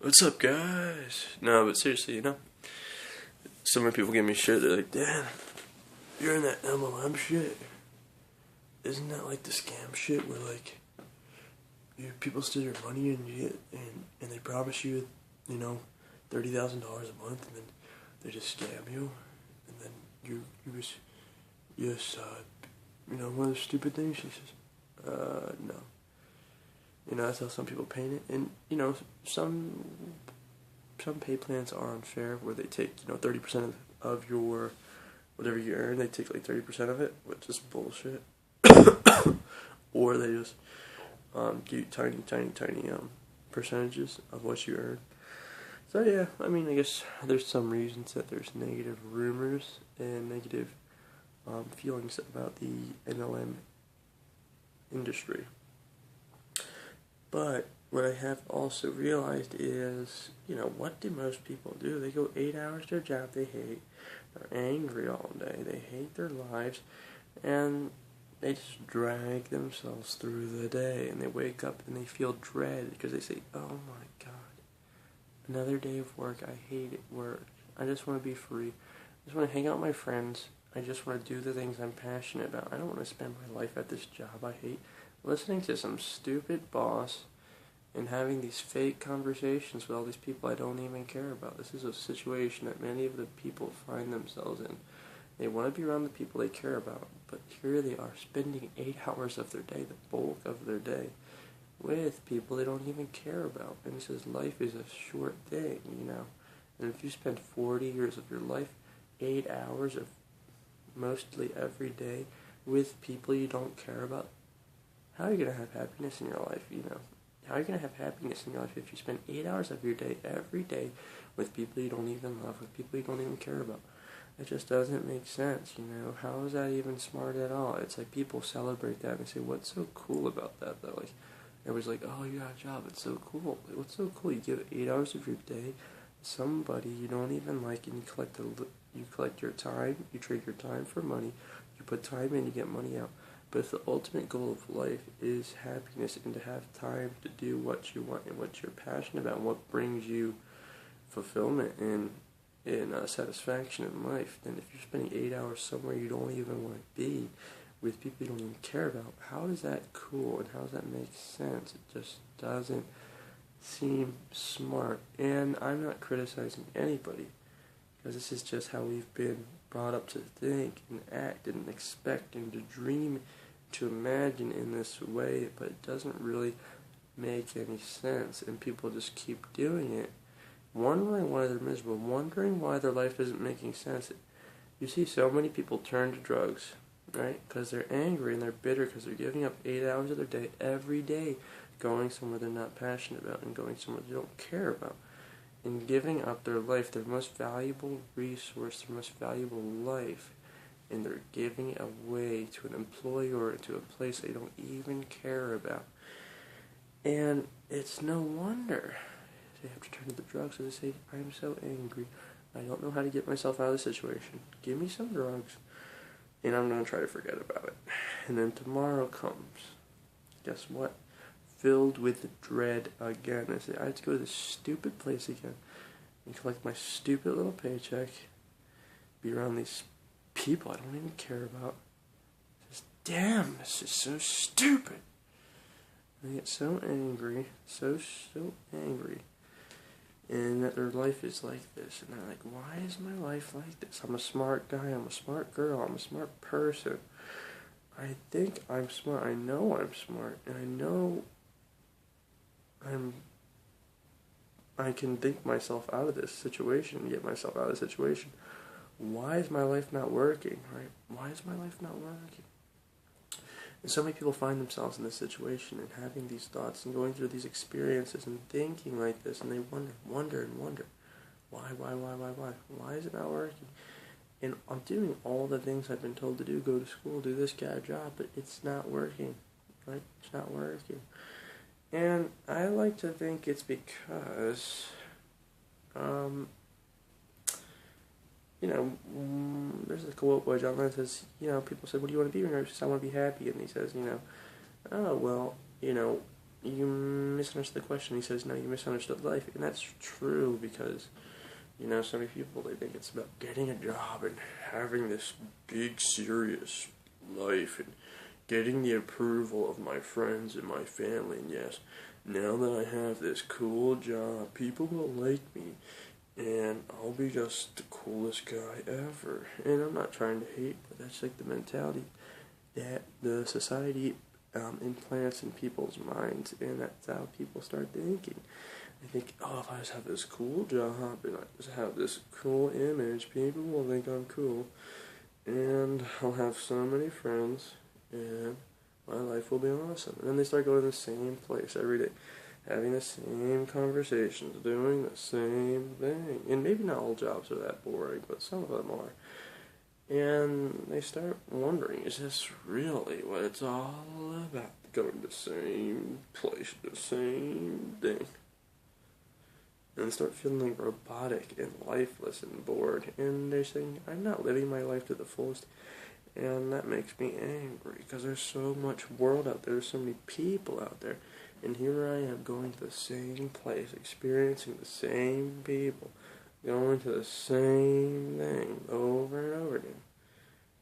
What's up, guys? No, but seriously, so many people give me shit. They're like, Dan, you're in that MLM shit. Isn't that like the scam shit where like people steal your money and you get and they promise you, $30,000 a month, and then they just scam you, and then you just one of the stupid things. She says, no. That's how some people paint it, and some pay plans are unfair, where they take 30% of your whatever you earn. They take like 30% of it, which is bullshit. Or they just give you tiny percentages of what you earn. So yeah, I guess there's some reasons that there's negative rumors and negative feelings about the MLM industry. But what I have also realized is, what do most people do? They go 8 hours to a job they hate, they're angry all day, they hate their lives, and they just drag themselves through the day, and they wake up and they feel dread because they say, oh my god, another day of work, I hate it, work, I just want to be free, I just want to hang out with my friends, I just want to do the things I'm passionate about, I don't want to spend my life at this job I hate, listening to some stupid boss and having these fake conversations with all these people I don't even care about. This is a situation that many of the people find themselves in. They want to be around the people they care about, but here they are spending 8 hours of their day, the bulk of their day, with people they don't even care about. And he says life is a short thing, And if you spend 40 years of your life, 8 hours of mostly every day with people you don't care about, how are you going to have happiness in your life, How are you going to have happiness in your life if you spend 8 hours of your day, every day, with people you don't even love, with people you don't even care about? It just doesn't make sense, How is that even smart at all? It's like people celebrate that and say, what's so cool about that, though? Like, everybody's like, oh, you got a job, it's so cool. Like, what's so cool? You give 8 hours of your day to somebody you don't even like, and you collect your time, you trade your time for money, you put time in, you get money out. But if the ultimate goal of life is happiness and to have time to do what you want and what you're passionate about and what brings you fulfillment and satisfaction in life, then if you're spending 8 hours somewhere you don't even want to be with people you don't even care about, how is that cool and how does that make sense? It just doesn't seem smart. And I'm not criticizing anybody, because this is just how we've been brought up to think and act and expect and to dream, to imagine in this way, but it doesn't really make any sense, and people just keep doing it, wondering why they're miserable, wondering why their life isn't making sense. You see so many people turn to drugs, right, because they're angry and they're bitter because they're giving up 8 hours of their day every day, going somewhere they're not passionate about and going somewhere they don't care about, and giving up their life, their most valuable resource, their most valuable life, and they're giving away to an employer, to a place they don't even care about. And it's no wonder they have to turn to the drugs, so they say, I'm so angry, I don't know how to get myself out of the situation, give me some drugs, and I'm going to try to forget about it. And then tomorrow comes, guess what? Filled with dread again. I say, I have to go to this stupid place again and collect my stupid little paycheck, be around these people I don't even care about. Just, damn, this is so stupid. And I get so angry, so angry, and that their life is like this. And they're like, why is my life like this? I'm a smart guy, I'm a smart girl, I'm a smart person. I think I'm smart, I know I'm smart, and I know I can think myself out of this situation, get myself out of the situation. Why is my life not working, right? Why is my life not working? And so many people find themselves in this situation and having these thoughts and going through these experiences and thinking like this, and they wonder. Why? Why is it not working? And I'm doing all the things I've been told to do, go to school, do this, get a job, but it's not working, right? It's not working. And I like to think it's because, there's a quote by John Lennon that says, people said, what do you want to be when you're? He says, I want to be happy. And he says, oh, well, you misunderstood the question. He says, no, you misunderstood life. And that's true because, so many people, they think it's about getting a job and having this big, serious life and getting the approval of my friends and my family. And yes, now that I have this cool job, people will like me. And I'll be just the coolest guy ever. And I'm not trying to hate, but that's like the mentality that the society implants in people's minds, and that's how people start thinking. They think, oh, if I just have this cool job and I just have this cool image, people will think I'm cool, and I'll have so many friends, and my life will be awesome. And then they start going to the same place every day, having the same conversations, doing the same thing. And maybe not all jobs are that boring, but some of them are. And they start wondering, is this really what it's all about? Going to the same place, the same thing. And they start feeling robotic and lifeless and bored. And they're saying, I'm not living my life to the fullest. And that makes me angry because there's so much world out there. There's so many people out there. And here I am going to the same place, experiencing the same people, going to the same thing over and over again.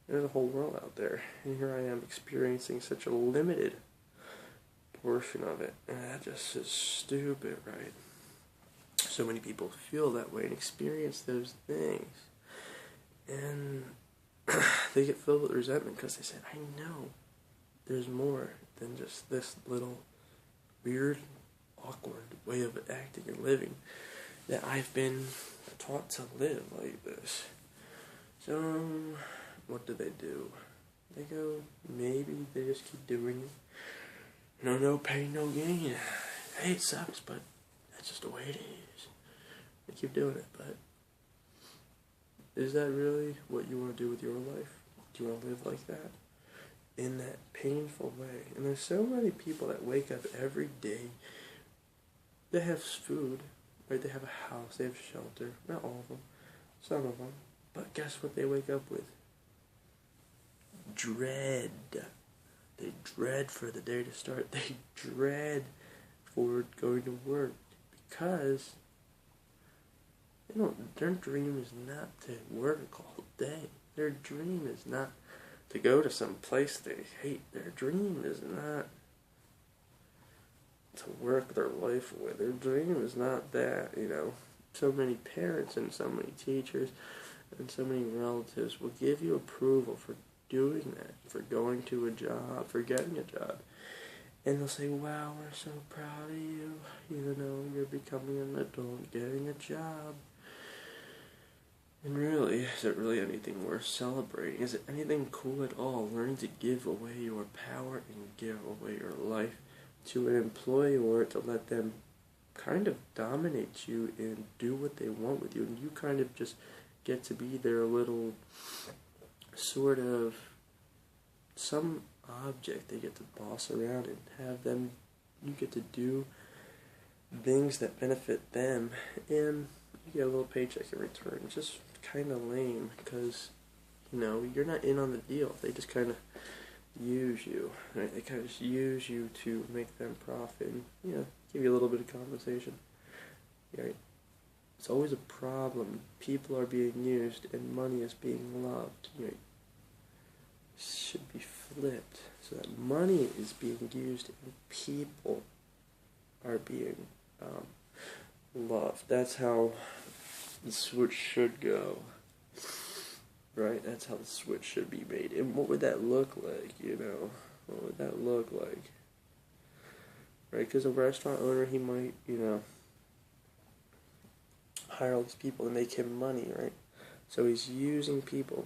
There's a whole world out there, and here I am experiencing such a limited portion of it, and that just is stupid, right? So many people feel that way and experience those things, and they get filled with resentment because they said, I know there's more than just this little weird, awkward way of acting and living that I've been taught to live like this. So, what do? They go, maybe they just keep doing it. No pain, no gain. Hey, it sucks, but that's just the way it is. They keep doing it, but is that really what you want to do with your life? Do you want to live like that? In that painful way. And there's so many people that wake up every day. They have food, right? They have a house, they have shelter. Not all of them, some of them. But guess what they wake up with? Dread. They dread for the day to start. They dread for going to work because their dream is not to work all day. Their dream is not to go to some place they hate. Their dream is not to work their life away. Their dream is not that, So many parents and so many teachers and so many relatives will give you approval for doing that, for going to a job, for getting a job. And they'll say, wow, we're so proud of you. You're becoming an adult, getting a job. And really, is it really anything worth celebrating? Is it anything cool at all? Learning to give away your power and give away your life to an employer to let them kind of dominate you and do what they want with you. And you kind of just get to be their little sort of some object they get to boss around and have them, you get to do things that benefit them and you get a little paycheck in return. It's just kind of lame because, you're not in on the deal. They just kind of use you, right? They kind of just use you to make them profit and, give you a little bit of compensation, right? It's always a problem. People are being used and money is being loved, right? It should be flipped so that money is being used and people are being loved. That's how the switch should go, right? That's how the switch should be made. And what would that look like, What would that look like? Right, because a restaurant owner, he might, hire all these people to make him money, right? So he's using people.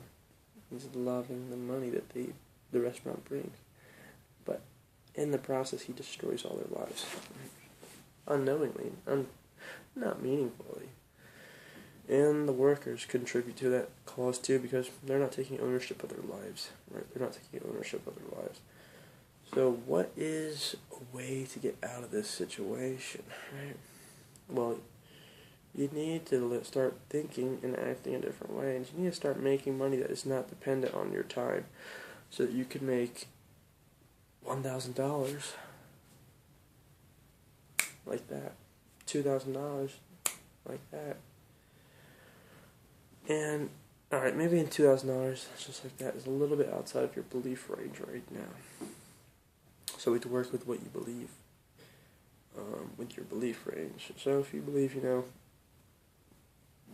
He's loving the money that the restaurant brings. But in the process, he destroys all their lives. Right? Unknowingly, not meaningfully. And the workers contribute to that cause too because they're not taking ownership of their lives, right? They're not taking ownership of their lives. So what is a way to get out of this situation, right? Well, you need to start thinking and acting a different way, and you need to start making money that is not dependent on your time, so that you can make $1,000 like that. $2,000, like that. And, alright, maybe in $2,000, just like that, is a little bit outside of your belief range right now. So we have to work with what you believe, with your belief range. So if you believe,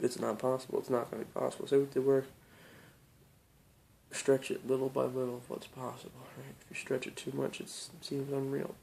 it's not possible, it's not going to be possible. So we have to stretch it little by little of what's possible, right? If you stretch it too much, it seems unreal.